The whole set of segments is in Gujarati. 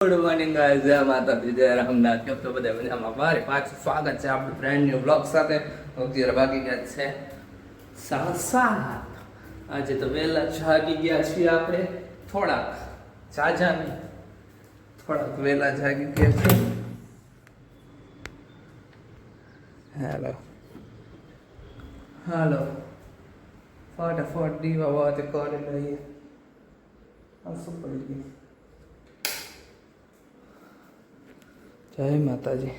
ગુડ મોર્નિંગ ગાઈઝ, જય માતાજી, જય રામનાથ. કેમ તો બધા મજામાં? મારે પાછું સ્વાગત છે આપણું બ્રાન્ડ ન્યુ બ્લોગ સાથે. અત્યારે વાગી ગયા છે 7:30. આજે તો વહેલા જાગી ગયા છીએ આપણે, થોડાક જાજા નહીં, થોડાક વહેલા જાગી ગયા છીએ. હાલો હાલો, ફટાફટ દીવા વાત કરી લઈએ. શું પડી ગઈ? જય માતાજી.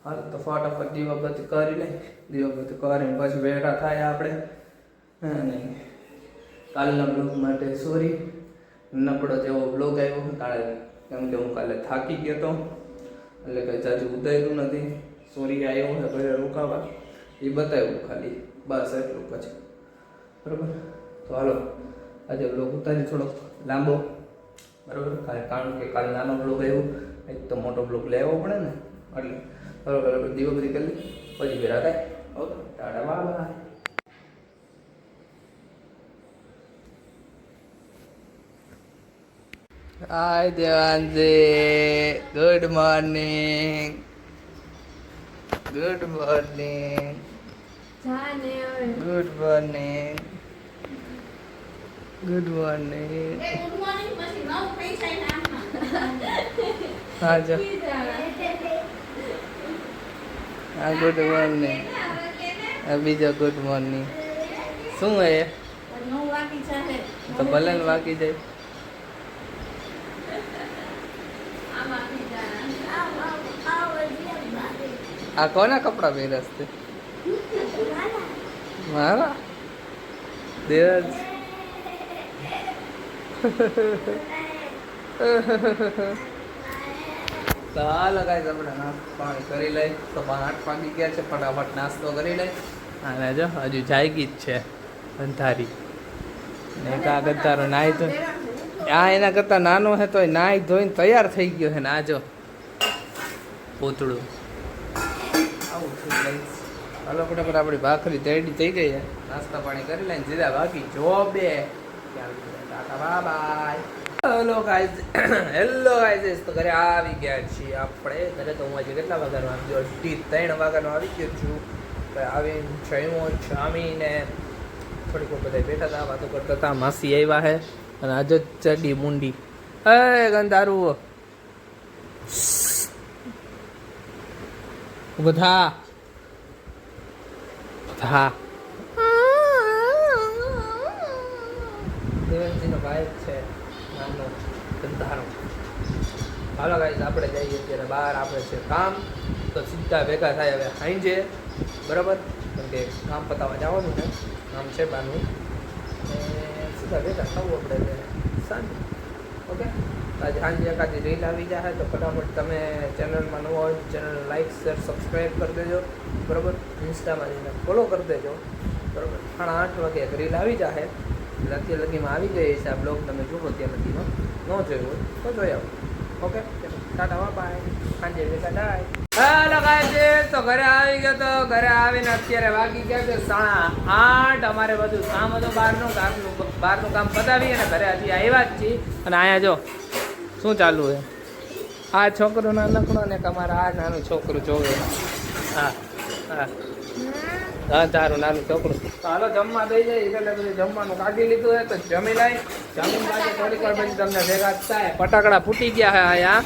હાલ તો ફટાફટ દીવાબત્તી કરી લઈ. દીવાબત્તી કરીને પછી બેઠા થાય આપણે. નહીં, કાલના બ્લોગ માટે સોરી, નબળો જેવો બ્લોગ આવ્યો કાલે, કેમ કે હું કાલે થાકી ગયો હતો, એટલે કંઈ જાજુ ઉતાર્યું નથી. સોરી આવ્યો છે ઘરે રોકાવા, એ બતાવ્યું ખાલી, બસ એટલું. પછી બરાબર, તો હાલો આજે બ્લોગ ઉતારી થોડોક લાંબો, બરાબર. કારણ કે કાલે નાનો બ્લોગ આવ્યો, એક તો મોટો બ્લોગ લેવો પડે ને, એટલે બરાબર દીવાબત્તી કરી પછી ભેરા થાય. Okay, tata bye. Hi Devanshi, good morning. Good morning. Good morning. Good morning. હા જો, હા ગુડ મોર્નિંગ. બીજો ગુડ મોર્નિંગ. શું હે તો ભલે ને વાગી જાય. આ કોના કપડા પહેરસ તે? મારા દેવજ. તો હાલો ગાઈસ, આપણે નાસ્તો પાણી કરી લઈ. તો 8 વાગી ગયા છે, ફટાફટ નાસ્તો કરી લઈ. અને જો હજુ જાગી જ છે અંધારી ને. કા ગંધારો નાહી તો આ એના કરતાં નાનો હે તો નાહી ધોઈને તૈયાર થઈ ગયો છે ને. આ જો પૂતળું આવું છે ગાઈસ. હાલો ફટાફટ આપણી ભાખરી રેડી થઈ ગઈ છે. નાસ્તા પાણી કરી લઈને સીધા બાકી જોબે. Tata bye. Hello guys, hello guys. તો ઘરે આવી ગયા છીએ આપણે. ઘરે તો હું આજે કેટલા વાગ્યાનો આવી ગયો? 3 વાગ્યાનો આવી ગયો છું. આવીને જમ્યો, જામીને થોડીક બધા બેઠા હતા, વાતો કરતા હતા. માસી આવ્યા છે અને આજે ચડી મુંડી. એ ગંધારું બધા બધા દેવનજીનો ભાઈ છે નાનો ગંધારો. હાલો ગાઈઝ, આપણે જઈએ અત્યારે બહાર. આપણે છે કામ, તો સીધા ભેગા થાય હવે સાંજે, બરાબર. કેમ કે કામ પતાવવા જવાનું છે, કામ છે બહારનું, સીધા ભેગા થવું આપણે સાંજે. ઓકે, આજે સાંજે એકાદી રીલ આવી જાય તો ફટાફટ તમે ચેનલમાં નવો હોય ચેનલ લાઈક શેર સબસ્ક્રાઈબ કરી દેજો, બરાબર. ઇન્સ્ટામાં જઈને ફોલો કરી દેજો, બરાબર. 8:30 વાગે એક રીલ આવી જાય, એટલે અત્યારે લગીમાં આવી ગઈ છે. આ બ્લોગ તમે જુઓ ત્યાં લગીમાં ન જોયું હોય તો જોઈ આવો. Okay, tata by. સાંજે ભેગા થાય. હેલો ગાઈઝ, તો ઘરે આવી ગયો. તો ઘરે આવીને અત્યારે વાગી ગયા છે 8:30. અમારે બધું કામ હતું બહારનું કામ પતાવી અને ઘરે હજી આવ્યા જ છીએ. અને અહીંયા જો શું ચાલુ છે. આ છોકરો નાનકડો ને અમારા આ નાનું છોકરું જોવે. હા હા હા, તારું નાનું છોકરું. તો હાલો જમવા દઈ જાય એટલે બધું જમવાનું કાઢી લીધું હોય તો જમી લાય. જમીન બાજુ થોડીક વાર પછી તમને ભેગા થાય. ફટાકડા ફૂટી ગયા છે અહીંયા.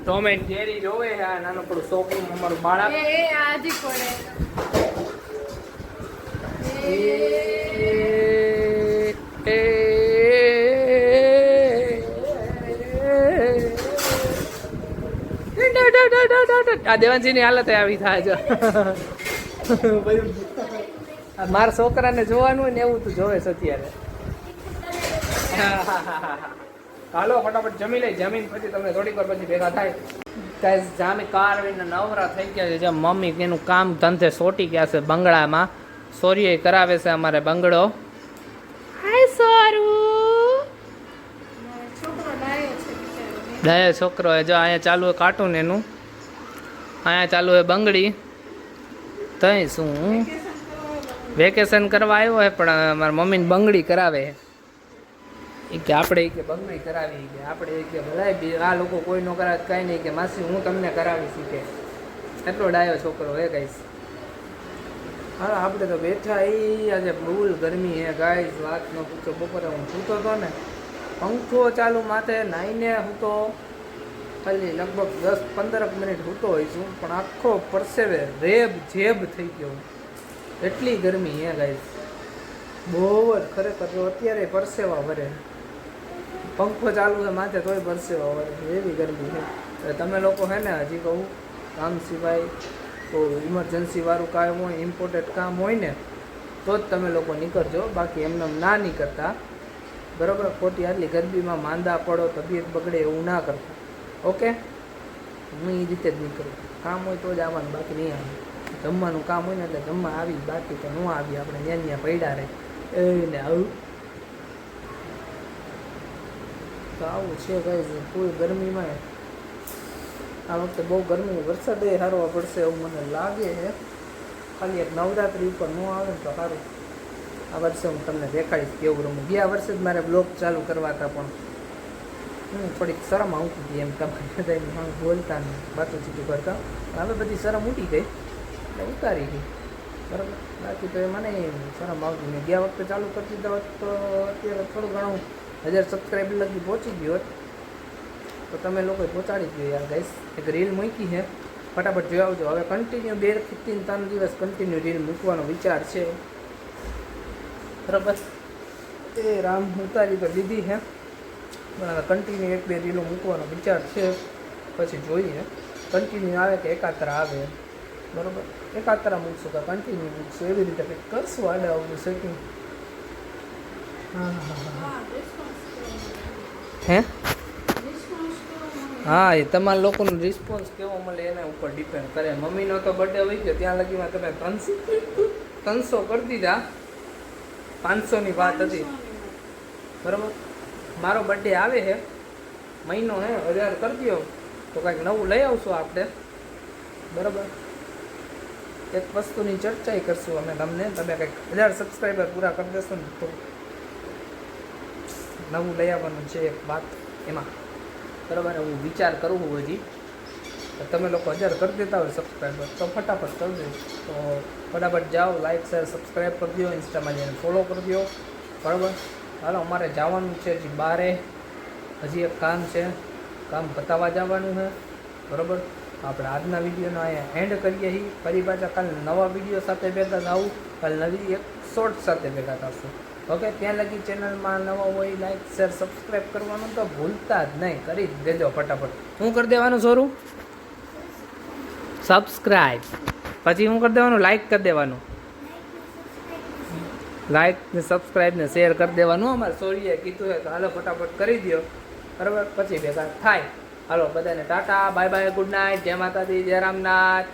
ટોમેટ જેરી જોવે છે આ નાનકડું છોકરું, અમારું બાળક. આ દેવાનજીની હાલત આવી થાય છે. મારા છોકરાને જોવાનું હોય ને એવું તું જોવે છે અત્યારે. હાલો ફટાફટ જમી લઈ. જમીન પછી તમને થોડીક વાર પછી ભેગા થાય. જામી કાર આવીને નવરા થઈ ગયા છે. જેમ મમ્મી એનું કામ ધંધે સોટી ગયા છે બંગડામાં. સોરીએ કરાવે છે અમારે બંગડો. હાય સોરું, ડાયો છોકરો હે. જો અહીંયા ચાલુ હોય કાર્ટૂન એનું, અહીંયા ચાલુ હોય બંગડી. તઈ શું વેકેશન કરવા આવ્યો હે, પણ મારા મમ્મીને બંગડી કરાવે. એ કે આપણે કે બંગડી કરાવી કે આપણે કે બધા આ લોકો કોઈ ન કરાવે કાંઈ નહીં કે માસી હું તમને કરાવીશ કે એટલો ડાયો છોકરો હે ગાઈસ. હા આપણે તો બેઠા આજે ફૂલ ગરમી હે ગાઈસ, વાત ન પૂછો. બપોરે હું સૂતો હતો ને, પંખો ચાલુ માથે નાઈને હું તો ખાલી લગભગ 10-15 મિનિટ સૂતો હોઈશું, પણ આખો પરસેવે રેબ જેબ થઈ ગયો, એટલી ગરમી હે ગાઈસ. બહુ જ ખરેખર જો અત્યારે પરસેવા વરે, પંખો ચાલુ છે માથે તોય પરસેવા વરે, એવી ગરમી છે. એટલે તમે લોકો હે ને હજી કહું કામ સિવાય કોઈ ઇમરજન્સી વાળું કામ હોય, ઇમ્પોર્ટન્ટ કામ હોય ને તો જ તમે લોકો નીકળજો, બાકી એમને ના નીકળતા, બરાબર? ખોટી આટલી ગરમીમાં માંદા પડો, તબિયત બગડે એવું ના કરતા, ઓકે? હું એ રીતે જ નીકળું, કામ હોય તો જ આવવાનું, બાકી નહીં આવે. જમવાનું કામ હોય ને એટલે જમવા આવી, બાકી તો ન આવી, આપણે ત્યાં પડ્યા રહે એને આવું. તો આવું છે ભાઈ ફૂલ ગરમીમાં. આ વખતે બહુ ગરમી, વરસાદ એ સારો પડશે એવું મને લાગે છે. ખાલી એક નવરાત્રિ ઉપર ન આવે ને તો સારું. આ વર્ષે હું તમને દેખાડીશ કેવું રમું. ગયા વર્ષે જ મારે બ્લોગ ચાલુ કરવા હતા, પણ થોડીક શરમ આવતી હતી એમ, તમારે બોલતા ને વાતું ચીતું કરતા. હવે બધી શરમ ઉઠી ગઈ એટલે ઉતારી ગઈ, બરાબર? બાકી તો એ મને શરમ આવતી નહીં. ગયા વખતે ચાલુ કરતી દીધા હોત તો અત્યારે થોડું ઘણું 1000 સબસ્ક્રાઈબર લગી પહોંચી ગયો હોત, તો તમે લોકોએ પહોંચાડી ગયો યાર ગાઈસ. એક રીલ મૂકી છે, ફટાફટ જોઈ આવજો. હવે કન્ટિન્યુ 2-3 દિવસ કન્ટિન્યુ રીલ મૂકવાનો વિચાર છે, બરાબર? એ રામ ઉતારી તો દીધી છે, પણ હવે કન્ટિન્યુ 1-2 રીલો મૂકવાનો વિચાર છે, પછી જોઈએ કન્ટિન્યુ આવે કે એકાત્રા આવે, બરાબર? એકાત્રા મૂકશું કે કન્ટિન્યુ મૂકશું, એવી રીતે કંઈક કરશું આડે આવડું સેટિંગ. હે હા, એ તમારા લોકોનો રિસ્પોન્સ કેવો મળે એના ઉપર ડિપેન્ડ કરે. મમ્મીનો તો બર્થડે હોય ગયો, ત્યાં લગીમાં તમે 300 કરી દીધા, 500ની વાત હતી, બરાબર? મારો બર્થડે આવે છે, મહિનો હે, 1000 કરી દો તો કાંઈક નવું લઈ આવશું આપણે, બરાબર? એક વસ્તુની ચર્ચા કરશું અમે તમને, તમે કંઈક 1000 સબસ્ક્રાઈબર પૂરા કરી દેશો ને તો નવું લઈ આવવાનું છે એક વાત એમાં, બરાબર? હું વિચાર કરું છું હજી. તમે લોકો 1000 કરી દેતા હોય સબસ્ક્રાઈબર તો ફટાફટ કરી દો, તો ફટાફટ જાઓ, લાઈક શેર સબસ્ક્રાઈબ કરી દો, ઇન્સ્ટામાં જઈને ફોલો કરી દો, બરાબર? હાલો અમારે જવાનું છે હજી બારે, હજી એક કામ છે, કામ પતાવવા જવાનું છે, બરાબર? આપણે આજના વિડીયોનો અહીંયા એન્ડ કરીએ છીએ. ફરી પાછા કાલે નવા વિડીયો સાથે ભેગા થવું, કાલે નવી એક શોર્ટ સાથે ભેગા થશું, ઓકે? ત્યાં લગી ચેનલમાં નવા હોય લાઈક શેર સબસ્ક્રાઈબ કરવાનું તો ભૂલતા જ નહીં, કરી જ દેજો ફટાફટ. હું કરી દેવાનું સોરું સબસ્ક્રાઈબ, પછી હું કરી દેવાનું લાઈક કરી દેવાનું, લાઈક ને સબસ્ક્રાઈબ ને શેર કરી દેવાનું. અમારે સોરીએ કીધું છે તો હાલો ફટાફટ કરી દો, બરાબર? પછી ભેગા થાય. હાલો બધાને Tata bye bye, good night, જય માતાજી, જય રામનાથ.